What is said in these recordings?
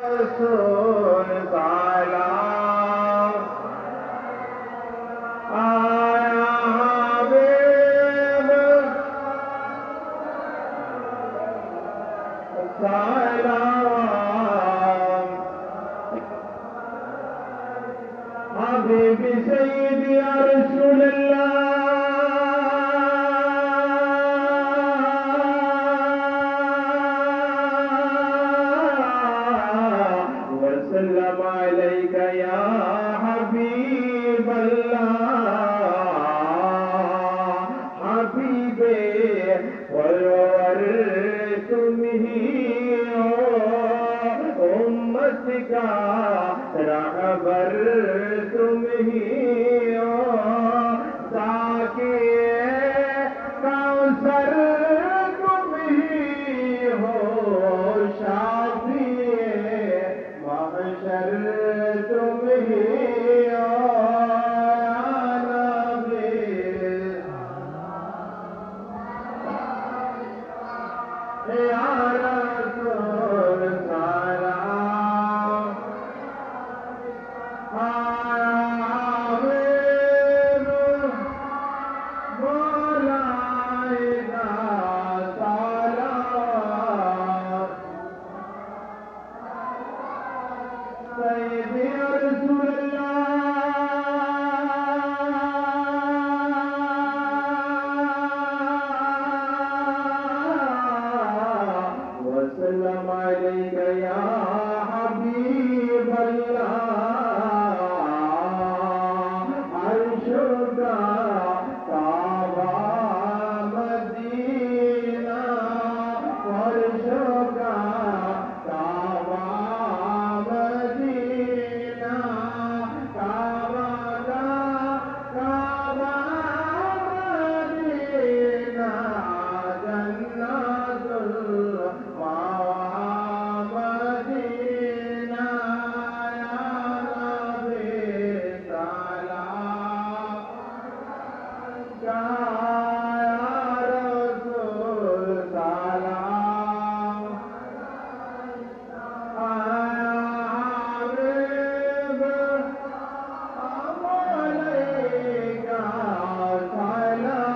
रसूल सलाम आया हबीब सलाम हबीबी सय्यदी या रसूल वसल्लम अलैका या हबीब अल्लाह हबीबे परवर तुम ही हो उम्मत का रहबर तुम ही हो ताकि कौसर तुम ही हो शाफिए महशर तुम ही हो या रसूल सलाम आया हबीब मौलाना सलाम सय्यदी या रसूल वसल्लम अलैका या हबीब अल्लाह अर्शुदा काबा मदीना अर्शुदा काबा मदीना काबा काबा मदीना जन्नतुल मदीना या नबी सलाम या रसूल सलाम आया हबीब अलैका सलाम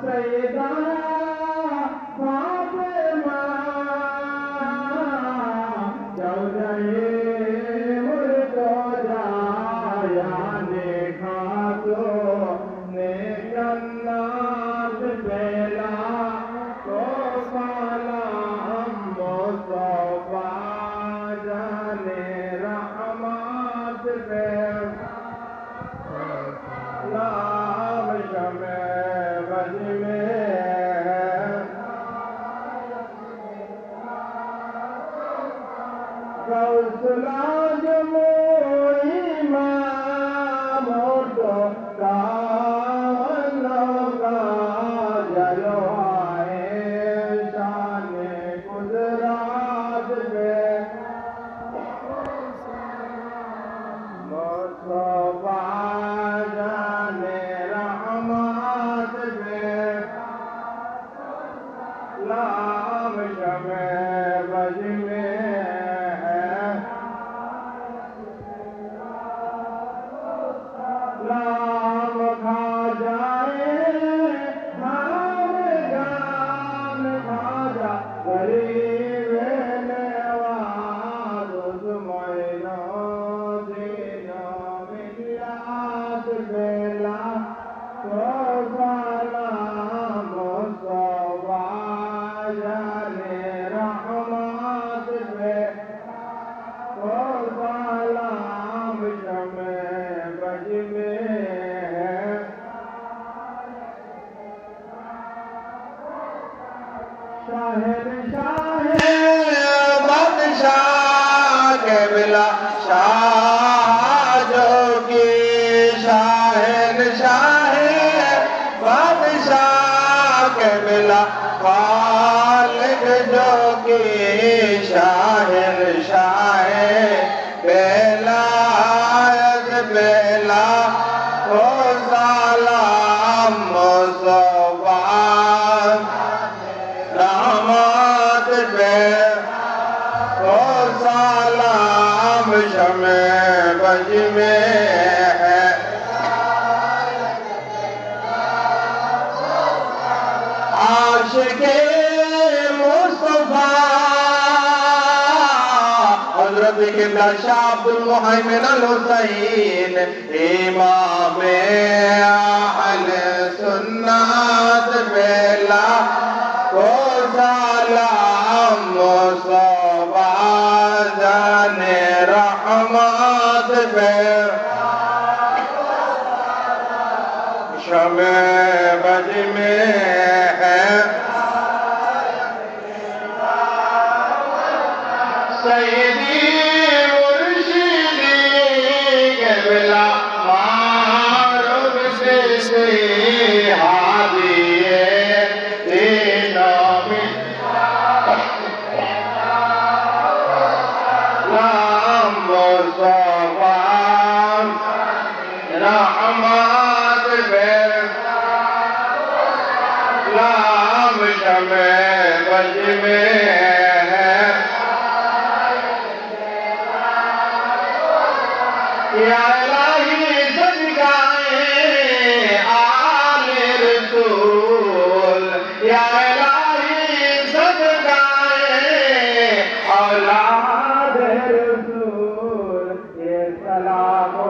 सैयदा फातिमा चौधरी मुर्तजा याने खातो ने जन्नत बेला तो सलाम मुस्तफा जाने रहमत पे लाम शमे बज में गौसला जमोई इमाम तो का जलवाए शाने गुजरात में मुस्तफा जाने रहमत में लाम शमे बज में लाम खा जाए हार जान खा जा गरीब नवाज उस्मैनो दीनो मिलाद बेला तो सलाम मुस्तफा जाने रहमत पे तो सलाम शमे बज में शाहिर बादशाह के बिला शाह जोगी शाहिर बादशाह के बिला खालिक जोगी शाहिर बेलायत बेला ओ सलाम मुस्तफा रहमत पे ओ सलाम शमे बज में है आशिके मुस्तफा हजरत किबला शाह अब्दुल मुहैमिन अल हुसैन इमामे अहले सुन्नत बेला को सलाम मुस्तफा जाने रहमत पे शमे बज में है सैयदी मुर्शिदी क़िबला मारूफ से हादिए तीनों में नाम मुस्तफा रहमत पे नाम शमे बज में है या इलाही सदकाए आले रसूल या इलाही सदकाए औलाद रसूल ये सलामो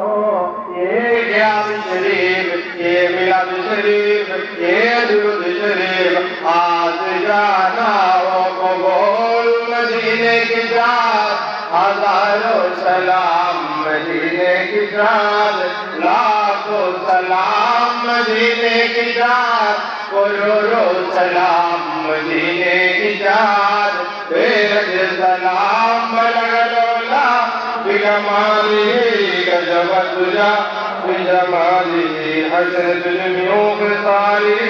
ये ज्ञान शरीफ ये मिलाद शरीफ ये दुरूद शरीफ आज जाना वो कबूल मदीने की जात हजारों सलाम मदीने की जात लाखों सलाम मदीने की जात करोड़ों सलाम मदीने की जात बेहद सलाम लगलोला बिजमाली गजब तुझा बिजमाली हसरत जुल्मियों सारी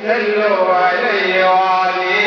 चलो अलैहि वाली